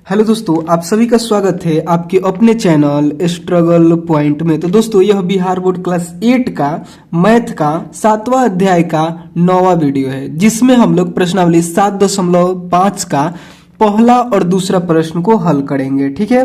Hello दोस्तों, आप सभी का स्वागत है आपके अपने चैनल स्ट्रगल पॉइंट में। तो दोस्तों, यह बिहार बोर्ड क्लास 8 का मैथ का 7वां अध्याय का 9वां वीडियो है, जिसमें हम लोग प्रश्नावली 7.5 का पहला और दूसरा प्रश्न को हल करेंगे। ठीक है,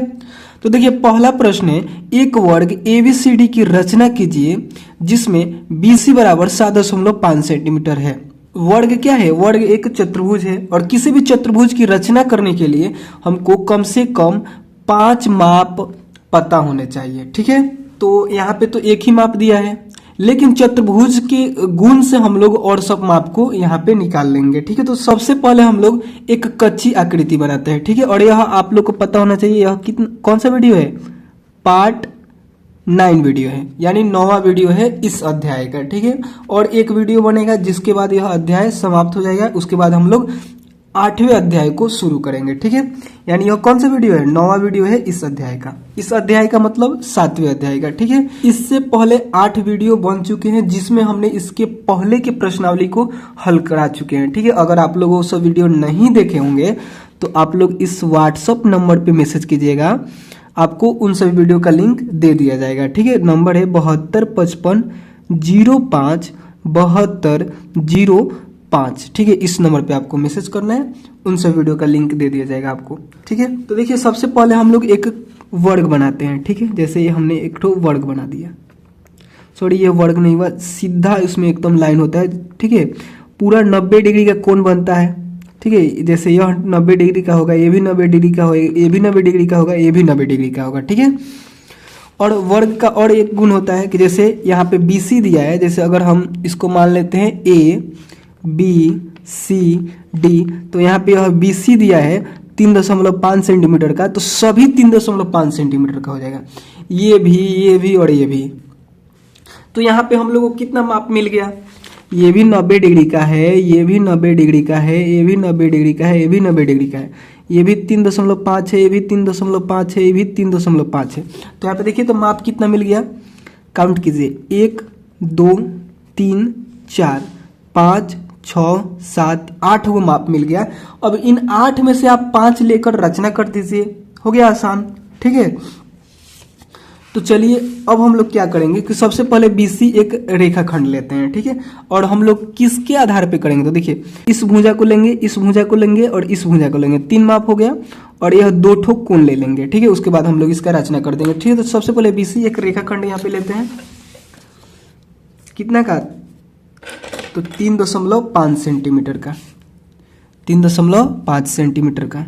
तो देखिए पहला प्रश्न है, एक वर्ग एबीसीडी की रचना कीजिए जिसमें बीसी बराबर 7.5 सेंटीमीटर है। वर्ग क्या है? वर्ग एक चतुर्भुज है और किसी भी चतुर्भुज की रचना करने के लिए हमको कम से कम 5 माप पता होने चाहिए। ठीक है, तो यहाँ पे तो एक ही माप दिया है, लेकिन चतुर्भुज के गुण से हम लोग और सब माप को यहाँ पे निकाल लेंगे। ठीक है, तो सबसे पहले हम लोग एक कच्ची आकृति बनाते हैं। ठीक है, और यह आप लोग को पता होना चाहिए, यह कौन सा वीडियो है? पार्ट 9 वीडियो है, यानी 9वां वीडियो है इस अध्याय का। ठीक है, और एक वीडियो बनेगा जिसके बाद यह अध्याय समाप्त हो जाएगा। उसके बाद हम लोग 8वें अध्याय को शुरू करेंगे। ठीक है, यानी यह कौन सा वीडियो है? 9वां वीडियो है इस अध्याय का। इस अध्याय का मतलब 7वें अध्याय का। ठीक है, इससे पहले 8 वीडियो बन चुके हैं जिसमें हमने इसके पहले के प्रश्नावली को हल करा चुके हैं। ठीक है, अगर आप लोग वो सब वीडियो नहीं देखे होंगे तो आप लोग इस व्हाट्सअप नंबर पे मैसेज कीजिएगा, आपको उन सभी वीडियो का लिंक दे दिया जाएगा। ठीक है, नंबर है 725505 ठीक है, इस नंबर पे आपको मैसेज करना है, उन सभी वीडियो का लिंक दे दिया जाएगा आपको। ठीक है, तो देखिए सबसे पहले हम लोग एक वर्ग बनाते हैं। ठीक है, जैसे ये हमने एक ठो वर्ग बना दिया, सॉरी ये वर्ग नहीं हुआ, सीधा इसमें एकदम लाइन होता है। ठीक है, पूरा 90 डिग्री का कोण बनता है। ठीक है, जैसे यह 90 डिग्री का होगा, ये भी 90 डिग्री का होगा, ये भी 90 डिग्री का होगा, ये भी 90 डिग्री का होगा। ठीक है, और वर्ग का और एक गुण होता है कि जैसे यहाँ पे BC दिया है, जैसे अगर हम इसको मान लेते हैं ABCD, तो यहाँ पे यह BC दिया है 3.5 सेंटीमीटर का, तो सभी 3.5 सेंटीमीटर का हो जाएगा, ये भी और ये भी। तो यहाँ पे हम लोग को कितना माप मिल गया? ये भी 90 डिग्री का है, ये भी 90 डिग्री का है, ये भी 90 डिग्री का है, ये भी 90 डिग्री का है, ये भी 3.5 है, ये भी 3.5 है, ये भी 3.5 है। तो यहाँ पे देखिए तो माप कितना मिल गया, काउंट कीजिए, 1 2 3 4 5 6 7 8 वो माप मिल गया। अब इन 8 में से आप 5 लेकर रचना कर दीजिए, हो गया आसान। ठीक है, तो चलिए अब हम लोग क्या करेंगे कि सबसे पहले BC एक रेखाखंड लेते हैं। ठीक है, और हम लोग किसके आधार पे करेंगे? तो देखिए इस भुजा को लेंगे, इस भुजा को लेंगे और इस भुजा को लेंगे, 3 माप हो गया, और यह 2 ठो कोण ले लेंगे। ठीक है, उसके बाद हम लोग इसका रचना कर देंगे। ठीक है, तो सबसे पहले BC एक रेखाखंड यहाँ पे लेते हैं, कितना का? तो 3.5 सेंटीमीटर का, 3.5 सेंटीमीटर का।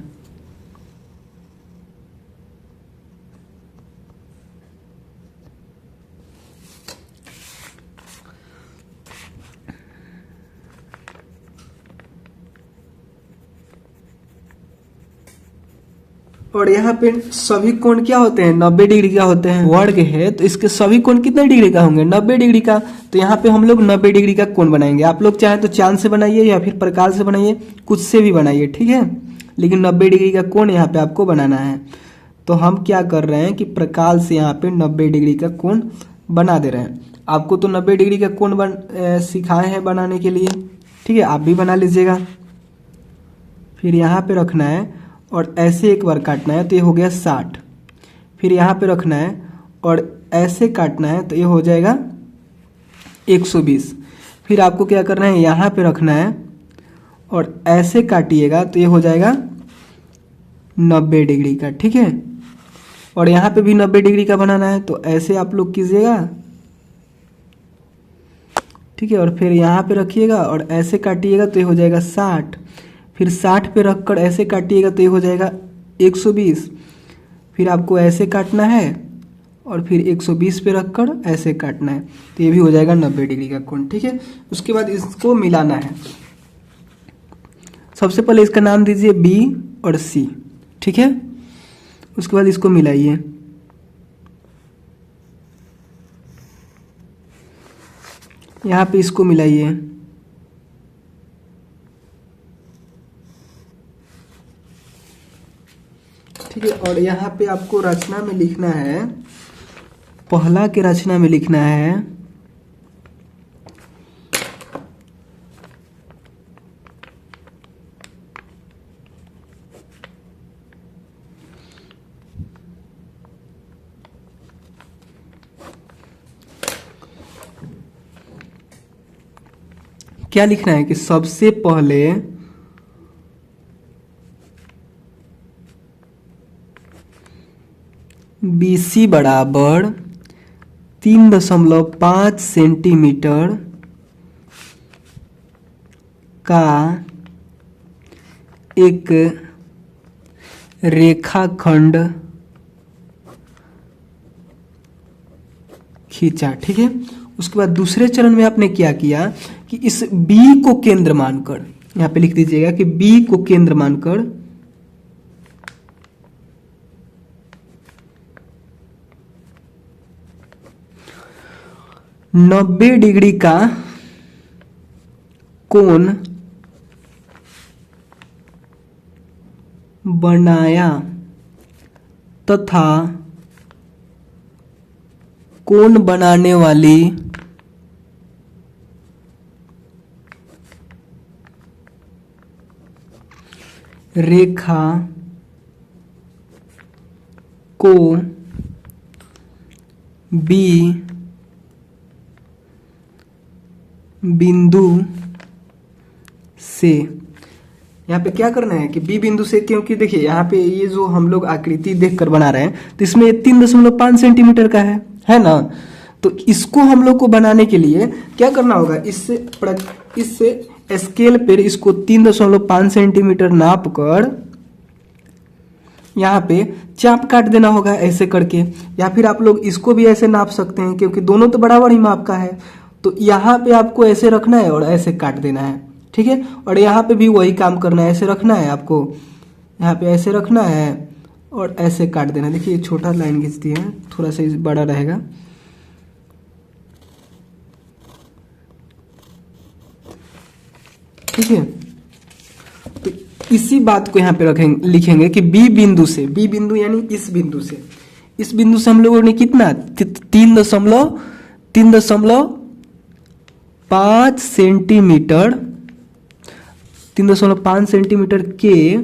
और यहाँ पे सभी कोण क्या होते हैं? 90 डिग्री का होते हैं। वर्ग है तो इसके सभी कोण कितने डिग्री का होंगे? 90 डिग्री का। तो यहाँ पे हम लोग 90 डिग्री का कोण बनाएंगे। आप लोग चाहे तो चांद से बनाइए या फिर प्रकाश से बनाइए, कुछ से भी बनाइए। ठीक है, लेकिन 90 डिग्री का कोण यहाँ पे आपको बनाना है। तो हम क्या कर रहे हैं कि प्रकाश से यहाँ पे 90 डिग्री का कोण बना दे रहे हैं। आपको तो 90 डिग्री का कोण सिखाए हैं बनाने के लिए। ठीक है, आप भी बना लीजिएगा। फिर यहाँ पे रखना है और ऐसे एक बार काटना है, तो ये हो गया 60। फिर यहाँ पे रखना है और ऐसे काटना है, तो ये हो जाएगा 120। फिर आपको क्या करना है, यहाँ पे रखना है और ऐसे काटिएगा, तो ये हो जाएगा 90 डिग्री का। ठीक है, और यहाँ पे भी 90 डिग्री का बनाना है, तो ऐसे आप लोग कीजिएगा। ठीक है, और फिर यहाँ पे रखिएगा और ऐसे काटिएगा, तो ये हो जाएगा 60। फिर 60 पे रखकर ऐसे काटिएगा, तो ये हो जाएगा 120। फिर आपको ऐसे काटना है और फिर 120 पे रखकर ऐसे काटना है, तो ये भी हो जाएगा 90 डिग्री का कोण। ठीक है, उसके बाद इसको मिलाना है। सबसे पहले इसका नाम दीजिए B और C। ठीक है, उसके बाद इसको मिलाइए। यहाँ पे इसको मिलाइए। ठीक है, और यहाँ पे आपको रचना में लिखना है, पहला के रचना में लिखना है क्या लिखना है कि सबसे पहले BC बराबर 3.5 सेंटीमीटर का एक रेखाखंड खींचा। ठीक है, उसके बाद दूसरे चरण में आपने क्या किया कि इस B को केंद्र मानकर, यहां पे लिख दीजिएगा कि B को केंद्र मानकर 90 डिग्री का कोण बनाया तथा कोण बनाने वाली रेखा को B बिंदु से, यहाँ पे क्या करना है कि B बिंदु से, क्योंकि देखिए यहाँ पे ये जो हम लोग आकृति देखकर बना रहे हैं तो इसमें 3.5 सेंटीमीटर का है ना। तो इसको हम लोग को बनाने के लिए क्या करना होगा, इससे स्केल पर इसको 3.5 सेंटीमीटर नाप कर यहाँ पे चाप काट देना होगा ऐसे करके, या फिर आप लोग इसको भी ऐसे नाप सकते हैं क्योंकि दोनों तो बराबर ही माप का है। तो यहाँ पे आपको ऐसे रखना है और ऐसे काट देना है। ठीक है, और यहाँ पे भी वही काम करना है, ऐसे रखना है आपको, यहाँ पे ऐसे रखना है और ऐसे काट देना है। देखिए ये छोटा लाइन खींच दिया है, थोड़ा सा बड़ा रहेगा। ठीक है, तो इसी बात को यहाँ पे रखेंगे, लिखेंगे कि B बिंदु से, B बिंदु यानी इस बिंदु से, इस बिंदु से हम लोगों ने कितना 3.5 सेंटीमीटर 3.5 सेंटीमीटर के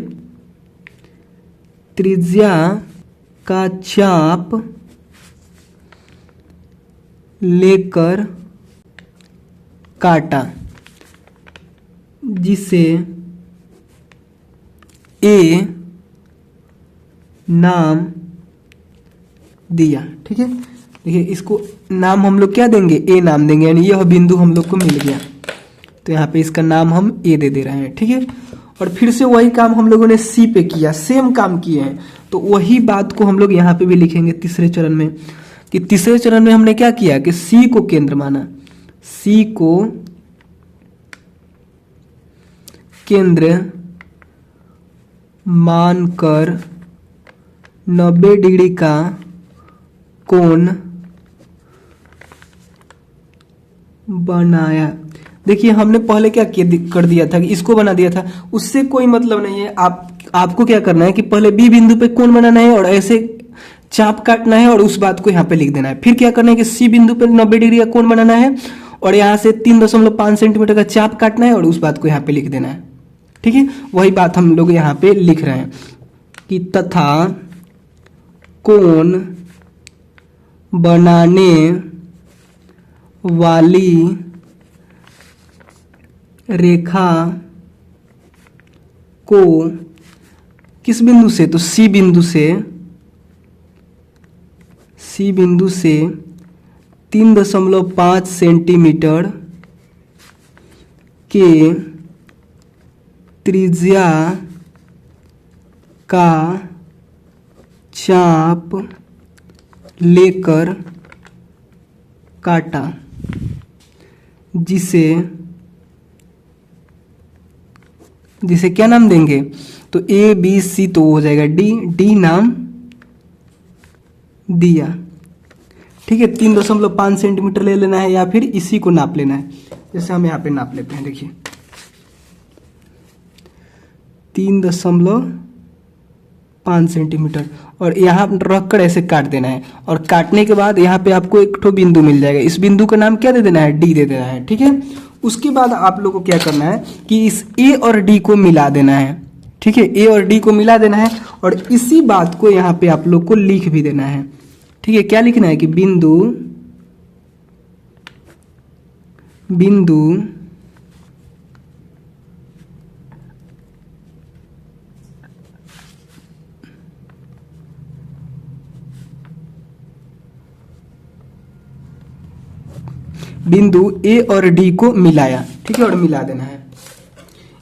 त्रिज्या का चाप लेकर काटा, जिसे A नाम दिया। ठीक है, देखिए इसको नाम हम लोग क्या देंगे, A नाम देंगे, यानी यह बिंदु हम लोग को मिल गया तो यहाँ पे इसका नाम हम A दे रहे हैं। ठीक है, और फिर से वही काम हम लोगों ने C पे किया, सेम काम किए हैं, तो वही बात को हम लोग यहाँ पे भी लिखेंगे तीसरे चरण में, कि तीसरे चरण में हमने क्या किया कि C को केंद्र माना, C को केंद्र मानकर 90 डिग्री का कोण बनाया। देखिए हमने पहले क्या कर दिया था कि इसको बना दिया था, उससे कोई मतलब नहीं है। आपको क्या करना है कि पहले B बिंदु पे कोण बनाना है और ऐसे चाप काटना है और उस बात को यहाँ पे लिख देना है। फिर क्या करना है कि C बिंदु पे 90 डिग्री का कोण बनाना है और यहाँ से 3.5 सेंटीमीटर का चाप काटना है और उस बात को यहाँ पे लिख देना है। ठीक है, वही बात हम लोग यहाँ पे लिख रहे हैं कि तथा कोण बनाने वाली रेखा को किस बिंदु से, तो C बिंदु से 3.5 सेंटीमीटर के त्रिज्या का चाप लेकर काटा, जिसे क्या नाम देंगे, तो A B C तो हो जाएगा D नाम दिया। ठीक है, 3.5 सेंटीमीटर ले लेना है या फिर इसी को नाप लेना है, जैसे हम यहाँ पे नाप लेते हैं। देखिए 3.5 सेंटीमीटर और यहाँ रखकर ऐसे काट देना है, और काटने के बाद यहाँ पे आपको एक ठो बिंदु मिल जाएगा, इस बिंदु का नाम क्या दे देना है, D दे देना है। ठीक है, उसके बाद आप लोगों को क्या करना है कि इस A और D को मिला देना है। ठीक है, A और D को मिला देना है और इसी बात को यहाँ पे आप लोग को लिख भी देना है। ठीक है, क्या लिखना है कि बिंदु बिंदु ए और डी को मिलाया, ठीक है, और मिला देना है।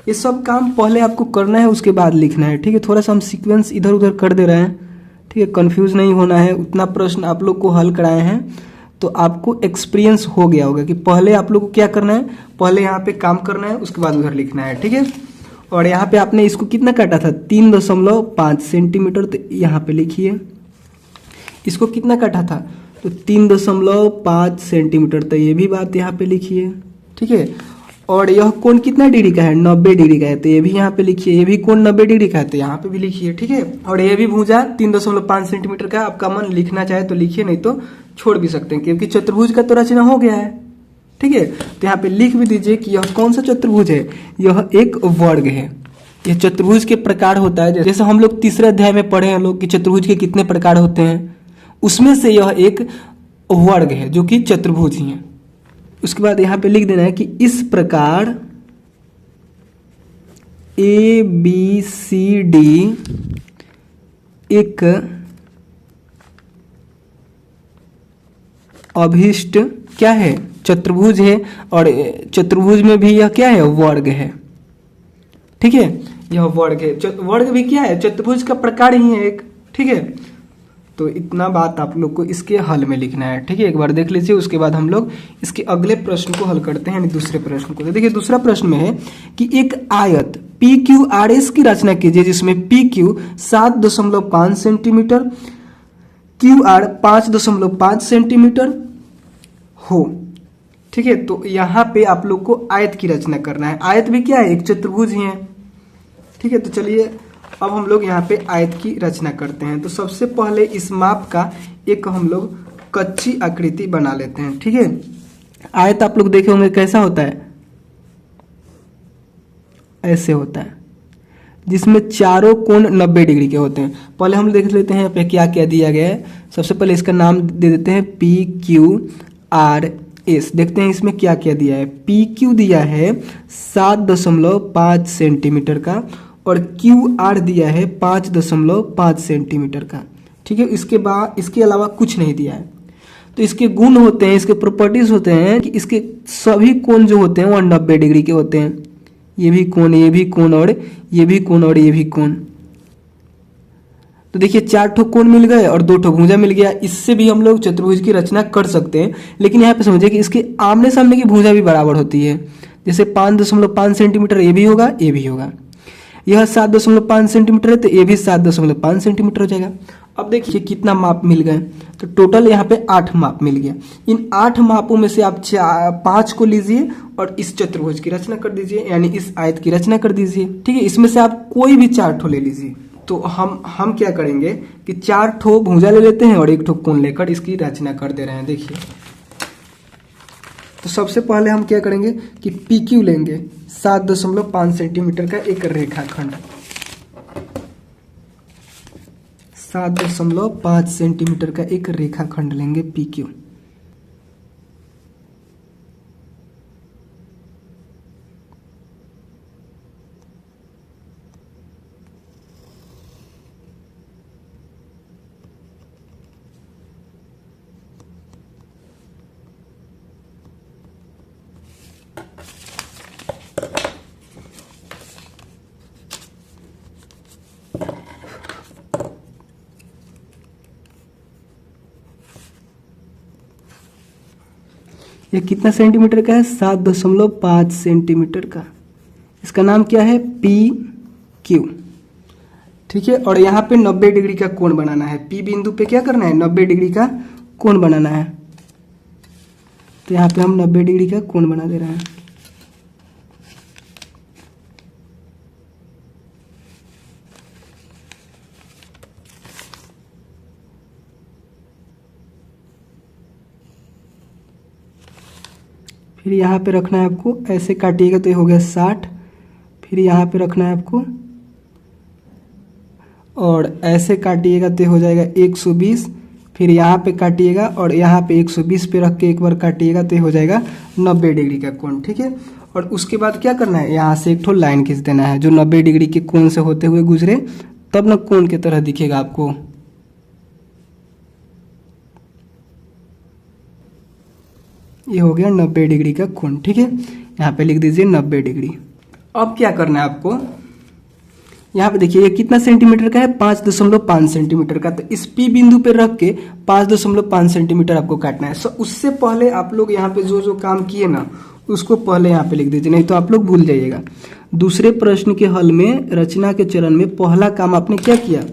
ये सब काम पहले आपको करना है, उसके बाद लिखना है, ठीक है। थोड़ा सा हम सीक्वेंस इधर उधर कर दे रहे हैं, ठीक है, कंफ्यूज नहीं होना है। उतना प्रश्न आप लोग को हल कराए हैं तो आपको एक्सपीरियंस हो गया होगा कि पहले आप लोग को क्या करना है, पहले यहाँ पे काम करना है, उसके बाद उधर लिखना है, ठीक है। और यहाँ पे आपने इसको कितना काटा था, 3.5 सेंटीमीटर, तो यहाँ पे लिखिए। इसको कितना काटा था, तो 3.5 सेंटीमीटर, तो ये भी बात यहाँ पे लिखिए, ठीक है। और यह कोण कितना डिग्री का है, 90 डिग्री का है, तो ये भी यहाँ पे लिखिए। ये भी कोण 90 डिग्री का है, तो यहाँ पे भी लिखिए, ठीक है। और ये भी भुजा 3.5 सेंटीमीटर का। आपका मन लिखना चाहे तो लिखिए, नहीं तो छोड़ भी सकते हैं, क्योंकि चतुर्भुज का तो रचना हो गया है, ठीक है। तो यहाँ पे लिख भी दीजिए कि यह कौन सा चतुर्भुज है, यह एक वर्ग है। यह चतुर्भुज के प्रकार होता है, जैसे हम लोग तीसरे अध्याय में पढ़े हैं लोग कि चतुर्भुज के कितने प्रकार होते हैं, उसमें से यह एक वर्ग है जो कि चतुर्भुज ही है। उसके बाद यहाँ पे लिख देना है कि इस प्रकार ए बी सी डी एक अभिष्ट क्या है, चतुर्भुज है, और चतुर्भुज में भी यह क्या है, वर्ग है, ठीक है। यह वर्ग है, वर्ग भी क्या है, चतुर्भुज का प्रकार ही है एक, ठीक है। तो इतना बात आप लोग को इसके हल में लिखना है, ठीक है। एक बार देख लीजिए, उसके बाद हम लोग इसके अगले प्रश्न को हल करते हैं, यानी दूसरे प्रश्न को। तो देखिए दूसरा प्रश्न में है कि एक आयत पी क्यू आर एस की रचना कीजिए जिसमें P Q 7.5 centimetre, Q R 5.5 centimetre हो, ठीक है। तो यहाँ पे आप लोग को आयत की रचना करना है। आयत भी क्या है, एक चतुर्भुज ही है, ठीक है। तो चलिए अब हम लोग यहाँ पे आयत की रचना करते हैं। तो सबसे पहले इस माप का एक हम लोग कच्ची आकृति बना लेते हैं, ठीक है। आयत आप लोग देखे होंगे कैसा होता है, ऐसे होता है, जिसमें चारों कोण 90 डिग्री के होते हैं। पहले हम देख लेते हैं यहाँ पे क्या क्या दिया गया है। सबसे पहले इसका नाम दे देते हैं पी क्यू आर एस। देखते हैं इसमें क्या क्या दिया है। पी क्यू दिया है 7.5 सेंटीमीटर का, और क्यू आर दिया है 5.5 सेंटीमीटर का, ठीक है। इसके बाद इसके अलावा कुछ नहीं दिया है। तो इसके गुण होते हैं, इसके प्रॉपर्टीज होते हैं कि इसके सभी कोण जो होते हैं वो 90 डिग्री के होते हैं। ये भी कोण, ये भी कोण, और ये भी कोण, और ये भी कोण। तो देखिए 4 ठो कोण मिल गए और 2 ठो भुजा मिल गया। इससे भी हम लोग चतुर्भुज की रचना कर सकते हैं, लेकिन यहाँ पे समझिए कि इसके आमने सामने की भुजा भी बराबर होती है। जैसे 5.5 सेंटीमीटर ये भी होगा, ये भी होगा। यह 7.5 सेंटीमीटर है, तो ये भी 7.5 सेंटीमीटर हो जाएगा। अब देखिए कितना माप मिल गए, तो टोटल यहाँ पे 8 माप मिल गया। इन 8 मापों में से आप 5 को लीजिए और इस चतुर्भुज की रचना कर दीजिए, यानी इस आयत की रचना कर दीजिए, ठीक है। इसमें से आप कोई भी 4 ठो ले लीजिए। तो हम क्या करेंगे कि 4 ठो भुजा ले लेते हैं और 1 ठो कोण लेकर इसकी रचना कर दे रहे हैं। देखिए तो सबसे पहले हम क्या करेंगे कि पी क्यू लेंगे 7.5 सेंटीमीटर का एक रेखाखंड, 7.5 सेंटीमीटर का एक रेखाखंड लेंगे पी क्यू। ये कितना सेंटीमीटर का है, 7.5 सेंटीमीटर का। इसका नाम क्या है, पी क्यू, ठीक है। और यहाँ पे 90 डिग्री का कोण बनाना है। पी बिंदु पे क्या करना है, 90 डिग्री का कोण बनाना है। तो यहाँ पे हम 90 डिग्री का कोण बना दे रहे हैं। फिर यहाँ पे रखना है आपको, ऐसे काटिएगा तो ये हो गया 60। फिर यहाँ पे रखना है आपको और ऐसे काटिएगा तो ये हो जाएगा 120। फिर यहाँ पे काटिएगा और यहाँ पे 120 पे रख के एक बार काटिएगा तो ये हो जाएगा 90 डिग्री का कोण, ठीक है। और उसके बाद क्या करना है, यहाँ से एक ठो लाइन खींच देना है जो 90 डिग्री के कोण से होते हुए गुजरे, तब ना कोण की तरह दिखेगा आपको। ये हो गया 90 डिग्री का कोण। ठीक है, यहाँ पे लिख दीजिए 90 डिग्री। अब क्या करना है आपको, यहाँ पे देखिए ये कितना सेंटीमीटर का है, 5.5 सेंटीमीटर का। तो इस P बिंदु पे रख के 5.5 सेंटीमीटर आपको काटना है। उससे पहले आप लोग यहाँ पे जो जो काम किए ना उसको पहले यहाँ पे लिख दीजिए, नहीं तो आप लोग भूल जाइएगा। दूसरे प्रश्न के हल में रचना के चरण में पहला काम आपने क्या किया,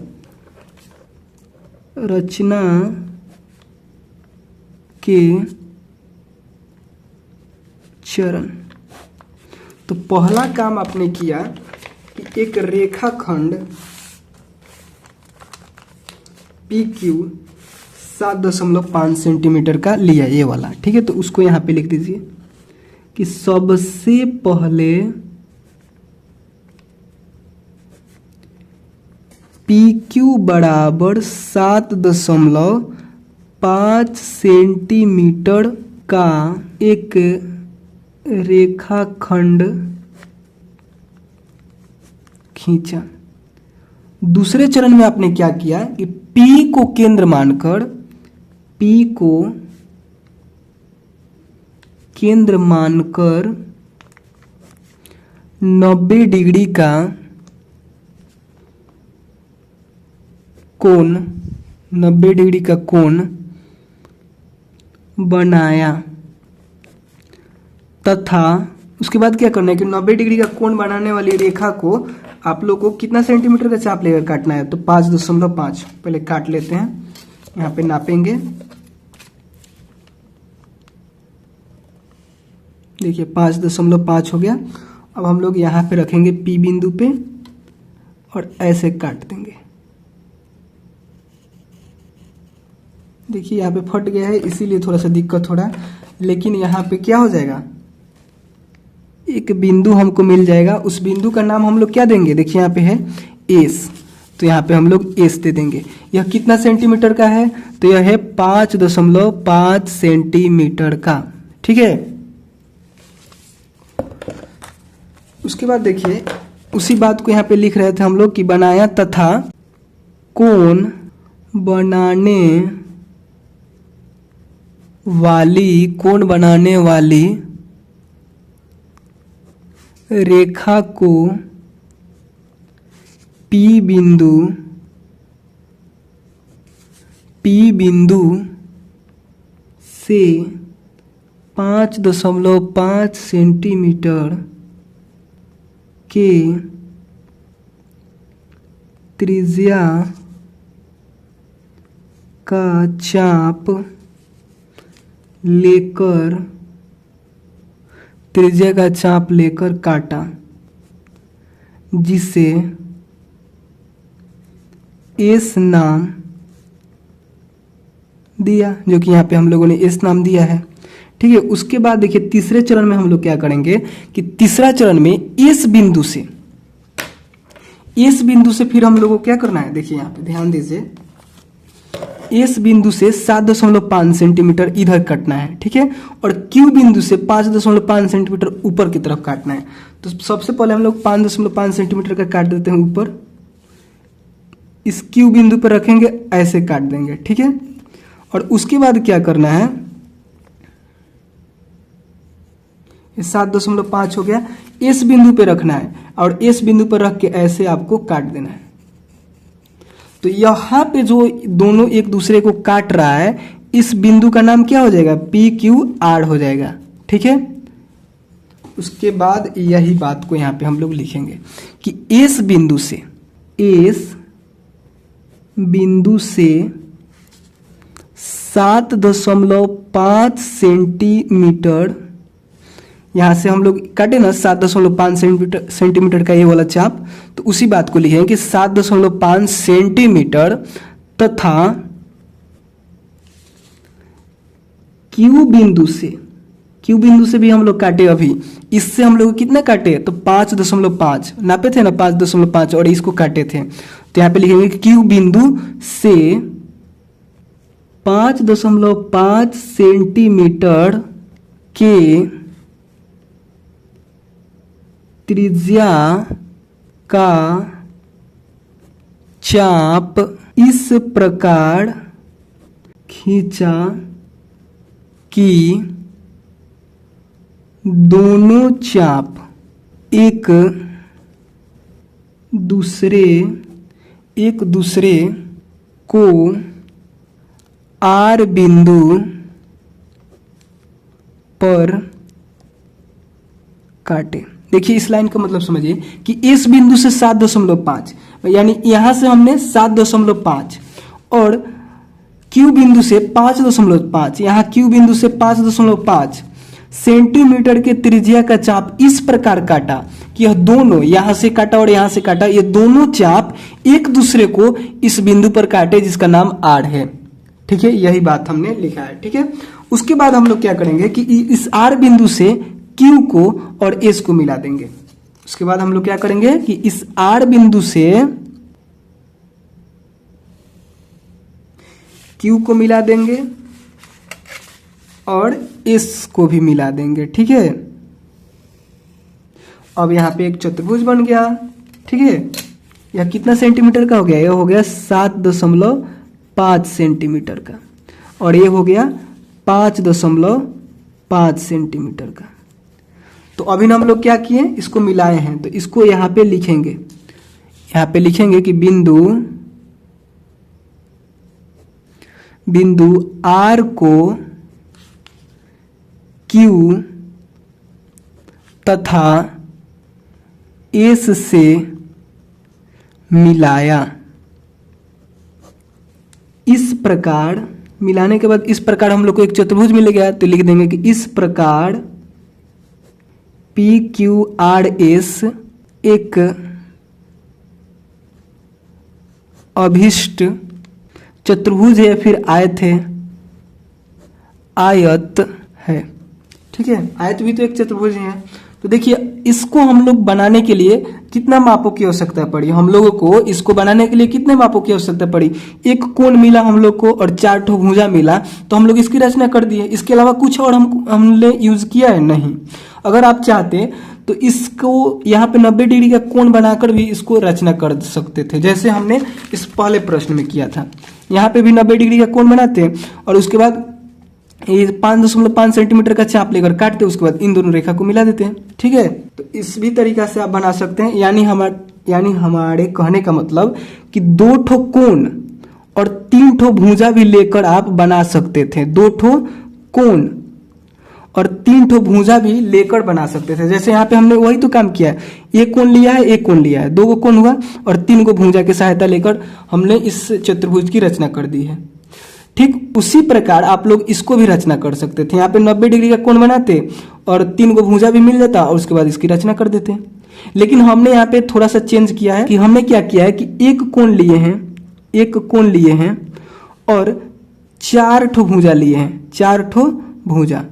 रचना के चरण। तो पहला काम आपने किया कि एक रेखाखंड PQ 7.5 सेंटीमीटर का लिया, ये वाला। ठीक है, तो उसको यहाँ पे लिख दीजिए कि सबसे पहले PQ बराबर 7.5 सेंटीमीटर का एक रेखाखंड खींचा। दूसरे चरण में आपने क्या किया कि P को केंद्र मानकर, P को केंद्र मानकर 90 डिग्री का कोण, 90 डिग्री का कोण बनाया तथा उसके बाद क्या करना है कि 90 डिग्री का कोण बनाने वाली रेखा को आप लोग को कितना सेंटीमीटर का चाप लेकर काटना है, तो 5.5 पहले काट लेते हैं। यहाँ पे नापेंगे, देखिए 5.5 हो गया। अब हम लोग यहाँ पे रखेंगे P बिंदु पे और ऐसे काट देंगे। देखिए यहाँ पे फट गया है, इसीलिए थोड़ा सा दिक्कत हो रहा है, लेकिन यहाँ पे क्या हो जाएगा, एक बिंदु हमको मिल जाएगा। उस बिंदु का नाम हम लोग क्या देंगे, देखिए यहाँ पे है एस, तो यहाँ पे हम लोग एस दे देंगे। यह कितना सेंटीमीटर का है, तो यह है 5.5 सेंटीमीटर का। ठीक है, उसके बाद देखिए उसी बात को यहाँ पे लिख रहे थे हम लोग कि बनाया तथा कोण बनाने वाली रेखा को P बिंदु से 5.5 सेंटीमीटर के त्रिज्या का चाप लेकर काटा, जिसे एस नाम दिया, जो कि यहाँ पे हम लोगों ने एस नाम दिया है। ठीक है, उसके बाद देखिए तीसरे चरण में हम लोग क्या करेंगे कि तीसरा चरण में इस बिंदु से फिर हम लोगों को क्या करना है, देखिए यहाँ पे ध्यान दीजिए, इस बिंदु से 7.5 सेंटीमीटर इधर काटना है। ठीक है, और Q बिंदु से 5.5 सेंटीमीटर ऊपर की तरफ काटना है। तो सबसे पहले हम लोग 5.5 सेंटीमीटर का काट देते हैं ऊपर, इस Q बिंदु पर रखेंगे, ऐसे काट देंगे। ठीक है, और उसके बाद क्या करना है, 7.5 हो गया, इस बिंदु पे रखना है और इस बिंदु पर रख के ऐसे आपको काट देना है। तो यहाँ पे जो दोनों एक दूसरे को काट रहा है, इस बिंदु का नाम क्या हो जाएगा, PQR हो जाएगा। ठीक है, उसके बाद यही बात को यहाँ पे हम लोग लिखेंगे कि इस बिंदु से 7.5 सेंटीमीटर, यहाँ से हम लोग काटे ना 7.5 सेंटीमीटर का ये वाला चाप, तो उसी बात को लिखेंगे कि 7.5 सेंटीमीटर तथा Q बिंदु से भी हम लोग काटे। अभी इससे हम लोग कितना काटे, तो 5.5 नापे थे ना, 5.5, और इसको काटे थे। तो यहाँ पे लिखेंगे कि Q बिंदु से 5.5 सेंटीमीटर के त्रिज्या का चाप इस प्रकार खींचा कि दोनों चाप एक दूसरे को आर बिंदु पर काटे। देखिए इस लाइन का मतलब समझिए कि इस बिंदु से 7.5 यानी यहां से हमने 7.5 और क्यू बिंदु से 5.5 यहां क्यू बिंदु से 5.5 सेंटीमीटर के त्रिज्या का चाप इस प्रकार काटा कि यह दोनों यहां से काटा और यहां से काटा, ये दोनों चाप एक दूसरे को इस बिंदु पर काटे जिसका नाम आर है। ठीक है, यही बात हमने लिखा है। ठीक है, उसके बाद हम लोग क्या करेंगे कि इस आर बिंदु से क्यू को और एस को मिला देंगे। उसके बाद हम लोग क्या करेंगे कि इस आर बिंदु से क्यू को मिला देंगे और एस को भी मिला देंगे। ठीक है, अब यहां पे एक चतुर्भुज बन गया। ठीक है, यह कितना सेंटीमीटर का हो गया? यह हो गया 7.5 सेंटीमीटर का और ये हो गया 5.5 सेंटीमीटर का। तो अभी हम लोग क्या किए, इसको मिलाए हैं, तो इसको यहां पे लिखेंगे। यहां पे लिखेंगे कि बिंदु आर को क्यू तथा एस से मिलाया। इस प्रकार मिलाने के बाद इस प्रकार हम लोग को एक चतुर्भुज मिल गया, तो लिख देंगे कि इस प्रकार पी क्यू आर एस एक अभिष्ट चतुर्भुज है या फिर आयत है। आयत है। ठीक है, आयत भी तो एक चतुर्भुज है। तो देखिए इसको हम लोग बनाने के लिए कितना मापों की आवश्यकता पड़ी हम लोगों को? इसको बनाने के लिए कितने मापों की आवश्यकता पड़ी? एक कोण मिला हम लोग को और 4 ठो भुजा मिला, तो हम लोग इसकी रचना कर दिए। इसके अलावा कुछ और हमने यूज किया है नहीं। अगर आप चाहते तो इसको यहाँ पे 90 डिग्री का कोण बनाकर भी इसको रचना कर सकते थे, जैसे हमने इस पहले प्रश्न में किया था। यहाँ पे भी 90 डिग्री का कोण बनाते और उसके बाद ये 5.5 सेंटीमीटर का चाप लेकर काटते, उसके बाद इन दोनों रेखा को मिला देते हैं। ठीक है, तो इस भी तरीका से आप बना सकते हैं। यानी हमारे कहने का मतलब कि 2 ठो कोण और 3 ठो भुजा भी लेकर आप बना सकते थे। 2 ठो कोण और 3 ठो भुजा भी लेकर बना सकते थे। जैसे यहाँ पे हमने वही तो काम किया है, एक कोण लिया है, एक कोण लिया है, 2 कोण हुआ और 3 को भुजा की सहायता लेकर हमने इस चतुर्भुज की रचना कर दी है। ठीक उसी प्रकार आप लोग इसको भी रचना कर सकते थे। यहाँ पे 90 डिग्री का कोण बनाते और 3 को भुजा भी मिल जाता और उसके बाद इसकी रचना कर देते। लेकिन हमने यहाँ पे थोड़ा सा चेंज किया है कि हमने क्या किया है कि एक कोण लिए हैं और 4 ठो भुजा लिए हैं, 4 ठो भुजा,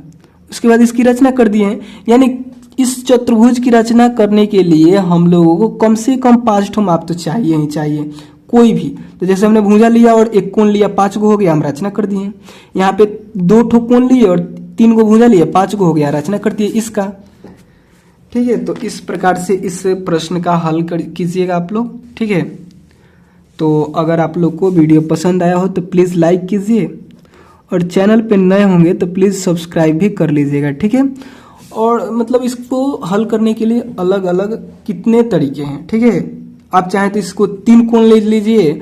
उसके बाद इसकी रचना कर दिए हैं। यानी इस चतुर्भुज की रचना करने के लिए हम लोगों को कम से कम 5 ठो माप तो चाहिए ही चाहिए, कोई भी। तो जैसे हमने भुजा लिया और एक कोण लिया, 5 को हो गया, हम रचना कर दिए। यहाँ पे 2 ठो कोण लिए और 3 को भुजा लिया, 5 को हो गया, रचना कर दिए इसका। ठीक है, तो इस प्रकार से इस प्रश्न का हल कीजिएगा आप लोग। ठीक है, तो अगर आप लोग को वीडियो पसंद आया हो तो प्लीज़ लाइक कीजिए और चैनल पे नए होंगे तो प्लीज़ सब्सक्राइब भी कर लीजिएगा। ठीक है, और मतलब इसको हल करने के लिए अलग अलग कितने तरीके हैं। ठीक है, आप चाहें तो इसको 3 कोण ले लीजिए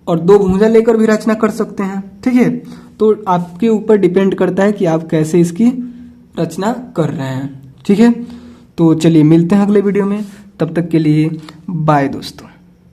और 2 भुजा लेकर भी रचना कर सकते हैं। ठीक है, तो आपके ऊपर डिपेंड करता है कि आप कैसे इसकी रचना कर रहे हैं। ठीक है, तो चलिए मिलते हैं अगले वीडियो में, तब तक के लिए बाय दोस्तों।